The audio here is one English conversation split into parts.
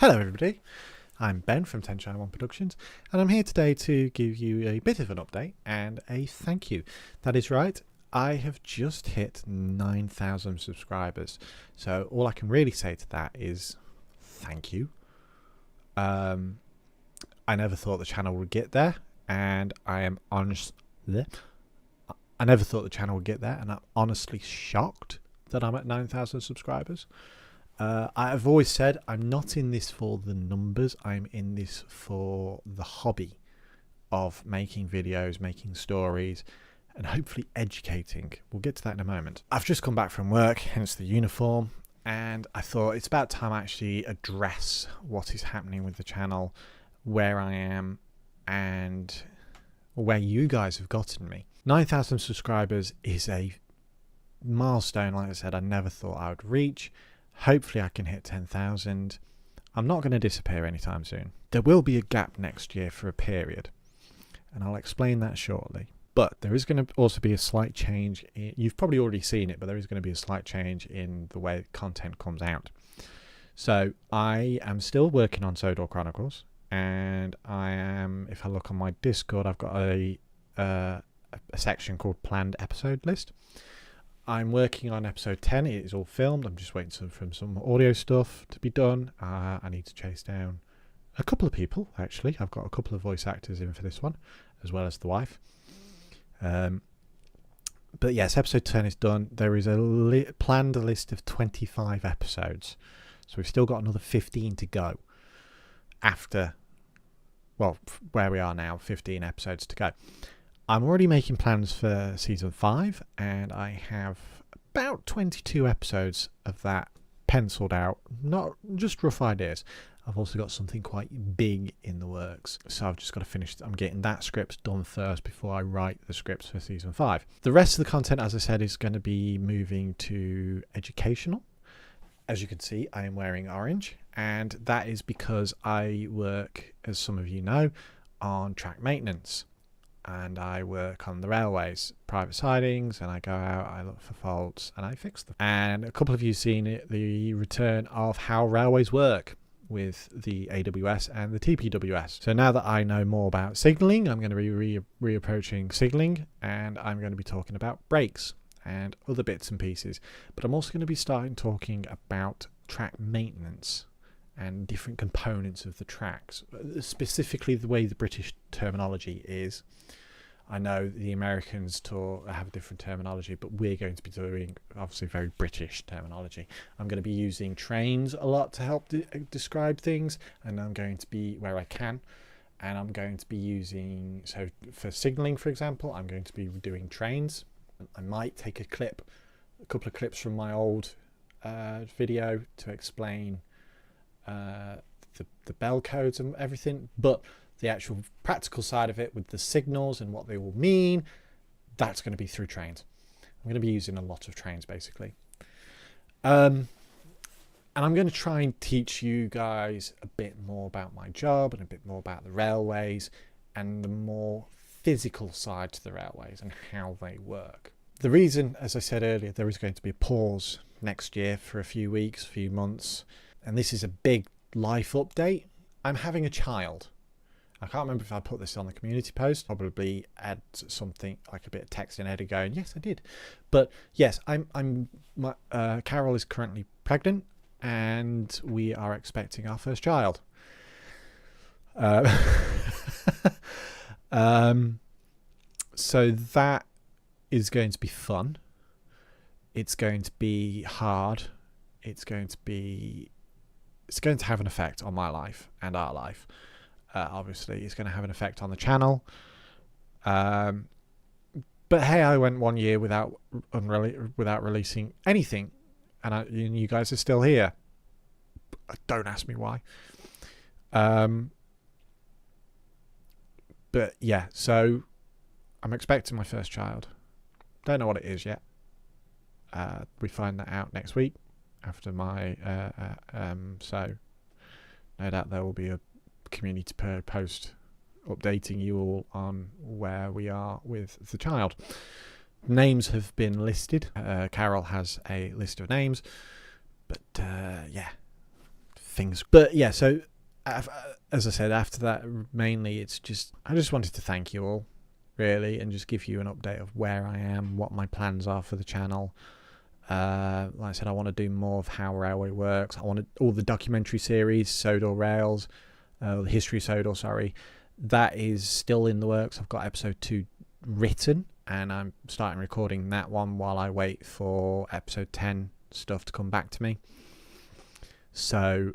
Hello everybody, I'm Ben from 10 Shine 1 Productions, and I'm here today to give you a bit of an update and a thank you. That is right, I have just hit 9,000 subscribers, so all I can really say to that is thank you. I never thought the channel would get there, and I never thought the channel would get there, and I'm honestly shocked that I'm at 9,000 subscribers. I've always said I'm not in this for the numbers, I'm in this for the hobby of making videos, making stories, and hopefully educating. We'll get to that in a moment. I've just come back from work, hence the uniform, and I thought it's about time I actually address what is happening with the channel, where I am, and where you guys have gotten me. 9,000 subscribers is a milestone, like I said, I never thought I would reach. Hopefully I can hit 10,000. I'm not going to disappear anytime soon. There will be a gap next year for a period, and I'll explain that shortly. But there is going to also be a slight change. You've probably already seen it, but there is going to be a slight change in the way content comes out. So I am still working on Sodor Chronicles, and I am, if I look on my Discord, I've got a section called Planned Episode List. I'm working on episode 10. It is all filmed. I'm just waiting for some audio stuff to be done. I need to chase down a couple of people, actually. I've got a couple of voice actors in for this one, as well as the wife. But yes, episode 10 is done. There is a planned list of 25 episodes. So we've still got another 15 to go after, well, where we are now, 15 episodes to go. I'm already making plans for season 5, and I have about 22 episodes of that penciled out, not just rough ideas. I've also got something quite big in the works, so I've just got to finish. I'm getting that script done first before I write the scripts for season 5. The rest of the content, as I said, is going to be moving to educational. As you can see, I am wearing orange, and that is because I work, as some of you know, on track maintenance. And I work on the railways, private sidings, and I go out, I look for faults, and I fix them. And a couple of you seen it, the return of how railways work with the AWS and the TPWS. So now that I know more about signalling, I'm going to be reapproaching signalling, and I'm going to be talking about brakes and other bits and pieces. But I'm also going to be starting talking about track maintenance and different components of the tracks, specifically the way the British terminology is. I know the Americans have different terminology, but we're going to be doing obviously very British terminology. I'm going to be using trains a lot to help describe things, and I'm going to be, where I can, and I'm going to be using, so for signalling, for example, I'm going to be doing trains. I might take a couple of clips from my old video to explain the bell codes and everything, but the actual practical side of it with the signals and what they will mean, that's going to be through trains. I'm going to be using a lot of trains basically. And I'm going to try and teach you guys a bit more about my job and a bit more about the railways and the more physical side to the railways and how they work. The reason, as I said earlier, there is going to be a pause next year for a few weeks, few months, and this is a big life update. I'm having a child. I can't remember if I put this on the community post. Probably add something like a bit of text in header going, yes, I did. But yes, Carol is currently pregnant, and we are expecting our first child. So that is going to be fun. It's going to be hard. It's going to have an effect on my life and our life. Obviously, it's going to have an effect on the channel. But hey, I went 1 year without releasing anything, and you guys are still here. Don't ask me why. But yeah, so I'm expecting my first child. Don't know what it is yet. We find that out next week after my so no doubt there will be a community post updating you all on where we are with the child. Names have been listed. Carol has a list of names, but yeah, things. But yeah, so as I said, after that, mainly it's just I just wanted to thank you all, really, and just give you an update of where I am, what my plans are for the channel. Like I said, I want to do more of how Railway works. I want all the documentary series, Sodor Rails, the history of Sodor, sorry, that is still in the works. I've got episode 2 written, and I'm starting recording that one while I wait for episode 10 stuff to come back to me. So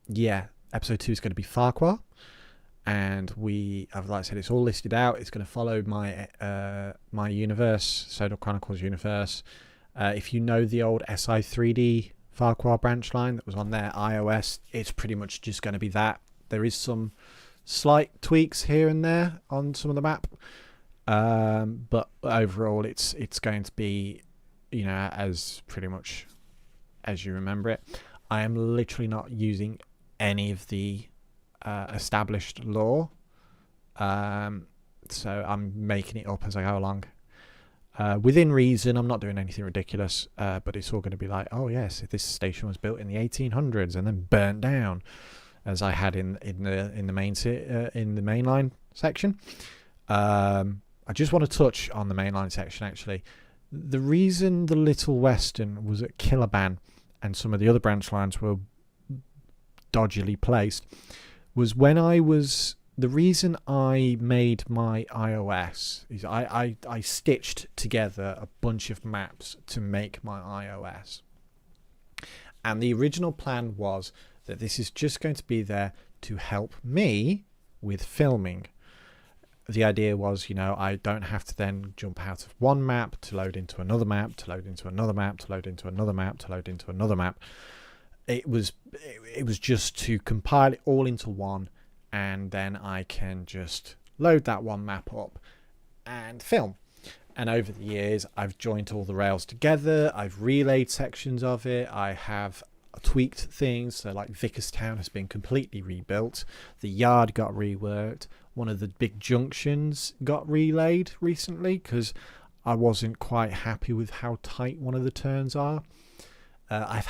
yeah, episode 2 is going to be Farquhar, and like I said, it's all listed out. It's going to follow my my universe, Sodor Chronicles universe. If you know the old SI3D Farquhar branch line that was on their iOS, it's pretty much just going to be that. There is some slight tweaks here and there on some of the map, but overall it's going to be, you know, as pretty much as you remember it. I am literally not using any of the established lore, so I'm making it up as I go along, within reason. I'm not doing anything ridiculous, but it's all going to be like, oh yes, this station was built in the 1800s and then burnt down, as I had in the mainline section. I just want to touch on the mainline section actually. The reason the Little Western was at Killaban and some of the other branch lines were dodgily placed was the reason I made my iOS is I stitched together a bunch of maps to make my iOS, and the original plan was that this is just going to be there to help me with filming. The idea was, you know, I don't have to then jump out of one map to load into another map, to load into another map, to load into another map, to load into another map. It was just to compile it all into one, and then I can just load that one map up and film. And over the years, I've joined all the rails together. I've relayed sections of it. I have tweaked things. So like Vickerstown has been completely rebuilt. The yard got reworked. One of the big junctions got relayed recently because I wasn't quite happy with how tight one of the turns are. I've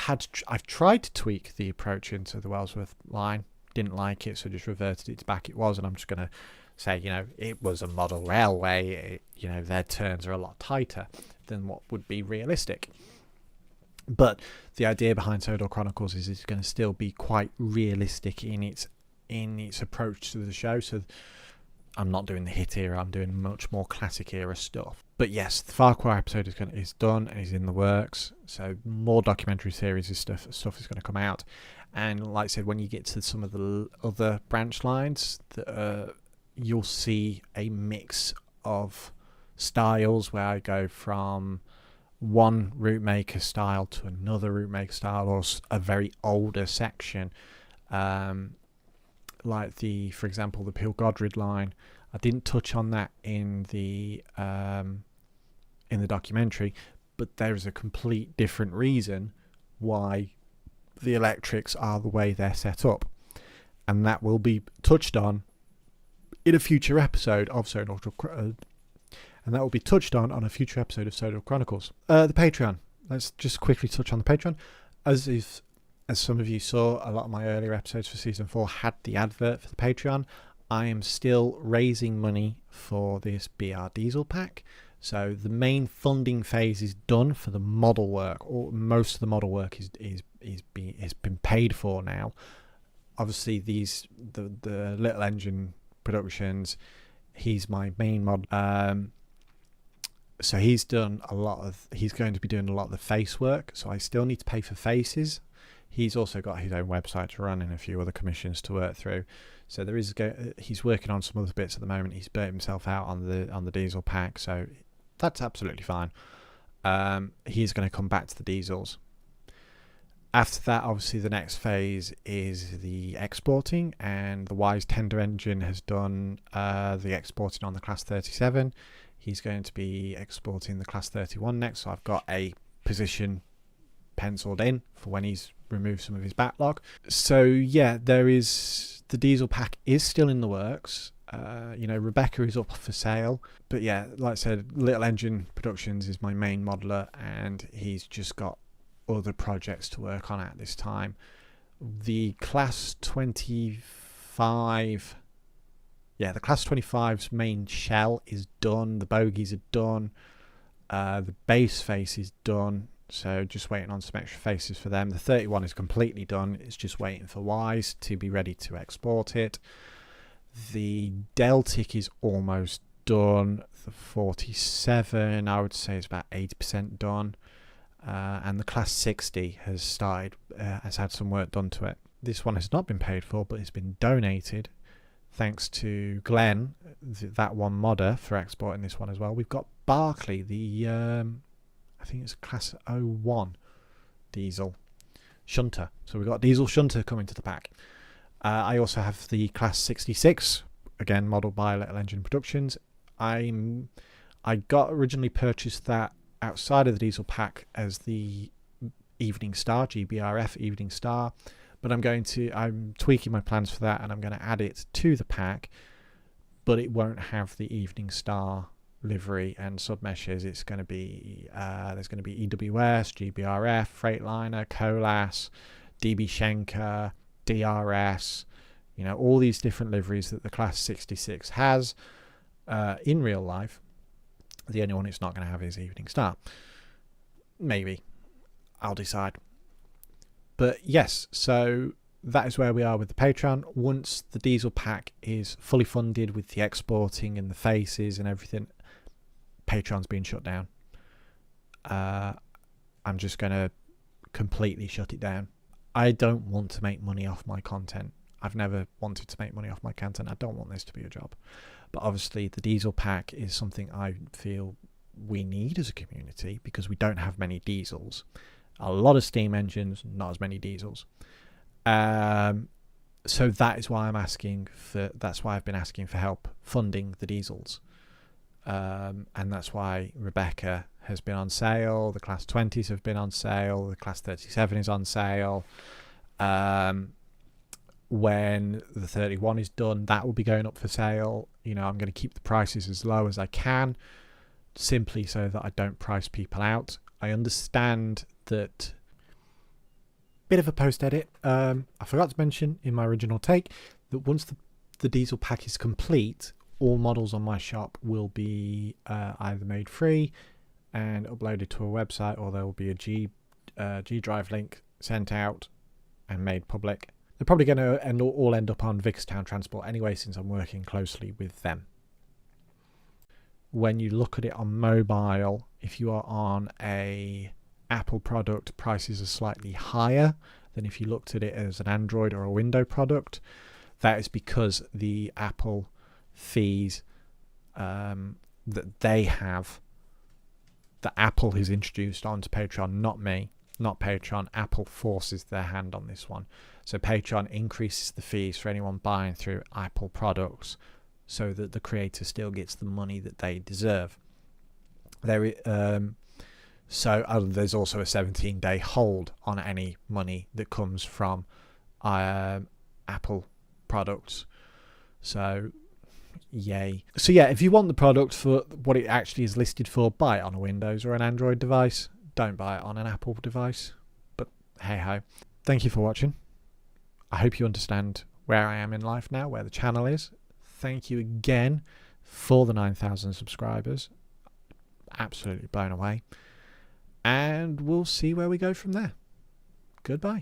tried to tweak the approach into the Wellsworth line. Didn't like it, so just reverted it to back it was. And I'm just going to say, you know, it was a model railway. You know, their turns are a lot tighter than what would be realistic. But the idea behind Sodor Chronicles is it's going to still be quite realistic in its approach to the show. So I'm not doing the hit era, I'm doing much more classic era stuff. But yes, the Farquhar episode is done and is in the works. So more documentary series stuff is going to come out. And like I said, when you get to some of the other branch lines, you'll see a mix of styles where I go from one route maker style to another route maker style, or a very older section, like for example the Peel Godred line. I didn't touch on that in the documentary, but there is a complete different reason why the electrics are the way they're set up, and that will be touched on in a future episode of Sodor. And that will be touched on a future episode of Sodor Chronicles. The Patreon. Let's just quickly touch on the Patreon. As some of you saw, a lot of my earlier episodes for Season 4 had the advert for the Patreon. I am still raising money for this BR Diesel pack. So the main funding phase is done for the model work. Or most of the model work has been paid for now. Obviously, the Little Engine Productions, he's my main mod. So he's going to be doing a lot of the face work, so I still need to pay for faces. He's also got his own website to run and a few other commissions to work through. So he's working on some other bits at the moment. He's burnt himself out on the diesel pack, so that's absolutely fine. He's going to come back to the diesels. After that, obviously, the next phase is the exporting, and the Wise Tender Engine has done the exporting on the Class 37. He's going to be exporting the Class 31 next, so I've got a position penciled in for when he's removed some of his backlog. So yeah, the diesel pack is still in the works. Rebecca is up for sale, but yeah, like I said, Little Engine Productions is my main modeler, and he's just got other projects to work on at this time. The Class 25, the Class 25's main shell is done. The bogies are done. The base face is done. So just waiting on some extra faces for them. The 31 is completely done. It's just waiting for Wise to be ready to export it. The Deltic is almost done. The 47, I would say, is about 80% done. And the Class 60 has had some work done to it. This one has not been paid for, but it's been donated. Thanks to Glenn, that one modder, for exporting this one as well. We've got Barclay, the I think it's Class 01 diesel shunter. So we've got diesel shunter coming to the pack. I also have the Class 66, again modelled by Little Engine Productions. I got originally purchased that outside of the diesel pack as the Evening Star, GBRF Evening Star, but I'm tweaking my plans for that, and I'm going to add it to the pack, but it won't have the Evening Star livery and submeshes. It's going to be there's going to be EWS, GBRF, Freightliner, Colas, DB Schenker, DRS, all these different liveries that the Class 66 has in real life. The only one it's not going to have is Evening Star. Maybe. I'll decide. But yes, so that is where we are with the Patreon. Once the diesel pack is fully funded with the exporting and the faces and everything, Patreon's being shut down. I'm just going to completely shut it down. I don't want to make money off my content. I've never wanted to make money off my content. I don't want this to be a job. But obviously the diesel pack is something I feel we need as a community, because we don't have many diesels. A lot of steam engines, not as many diesels. So that is why that's why I've been asking for help funding the diesels. And that's why Rebecca has been on sale. The Class 20s have been on sale. The Class 37 is on sale. When the 31 is done, that will be going up for sale. I'm going to keep the prices as low as I can, simply so that I don't price people out. I understand that. Bit of a post edit. I forgot to mention in my original take that once the diesel pack is complete, all models on my shop will be either made free and uploaded to a website, or there will be a G Drive link sent out and made public. They're probably going to all end up on Vicarstown Transport anyway, since I'm working closely with them. When you look at it on mobile, if you are on a Apple product, prices are slightly higher than if you looked at it as an Android or a Windows product. That is because the Apple fees that they have, that Apple has introduced onto Patreon, not me, not Patreon. Apple forces their hand on this one. So Patreon increases the fees for anyone buying through Apple products, so that the creator still gets the money that they deserve. There's also a 17-day hold on any money that comes from Apple products. So, yay. So yeah, if you want the product for what it actually is listed for, buy it on a Windows or an Android device. Don't buy it on an Apple device. But hey ho. Thank you for watching. I hope you understand where I am in life now, where the channel is. Thank you again for the 9,000 subscribers. Absolutely blown away. And we'll see where we go from there. Goodbye.